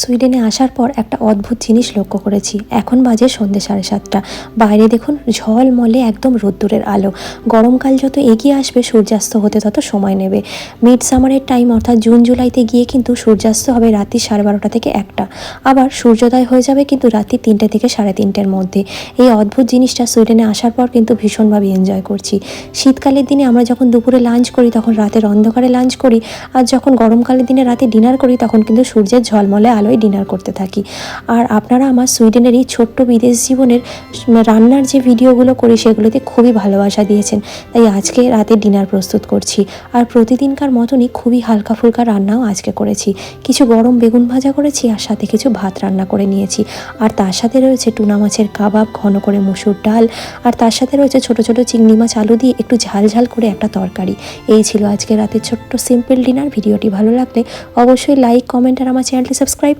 সুইডেনে আসার পর একটা অদ্ভুত জিনিস লক্ষ্য করেছি। এখন বাজে সন্ধ্যে 7:30। বাইরে দেখুন ঝলমলে একদম রোদ্দুরের আলো। গরমকাল যত এগিয়ে আসবে সূর্যাস্ত হতে তত সময় নেবে। মিড সামারের টাইম অর্থাৎ জুন জুলাইতে গিয়ে কিন্তু সূর্যাস্ত হবে রাত্রি 12:30 থেকে 1টা। আবার সূর্যোদয় হয়ে যাবে কিন্তু রাত্রি 3টে থেকে 3:30-এর মধ্যে। এই অদ্ভুত জিনিসটা সুইডেনে আসার পর কিন্তু ভীষণভাবে এনজয় করছি। শীতকালের দিনে আমরা যখন দুপুরে লাঞ্চ করি তখন রাতের অন্ধকারে লাঞ্চ করি, আর যখন গরমকালের দিনে রাতে ডিনার করি তখন কিন্তু সূর্যের ঝলমলে আলোয় ডিনার করতে থাকি। আর আপনারা আমার সুইডেনের এই ছোট্ট বিদেশ জীবনের রান্নার যে ভিডিওগুলো করি সেগুলোতে খুবই ভালোবাসা দিয়েছেন, তাই আজকে রাতে ডিনার প্রস্তুত করছি। আর প্রতিদিনকার মতনই খুবই হালকা ফুলকা রান্নাও আজকে করেছি। কিছু গরম বেগুন ভাজা করেছি আর সাথে কিছু ভাত রান্না করে নিয়েছি। আর তার সাথে রয়েছে টুনা মাছের কাবাব, ঘন করে মসুর ডাল, আর তার সাথে রয়েছে ছোট ছোট চিংড়ি মাছ আলু দিয়ে একটু ঝাল ঝাল করে একটা তরকারি। এই ছিল আজকে রাতের ছোট্ট সিম্পল ডিনার। ভিডিওটি ভালো লাগলে অবশ্যই লাইক, কমেন্ট আর আমার চ্যানেলটি সাবস্ক্রাইব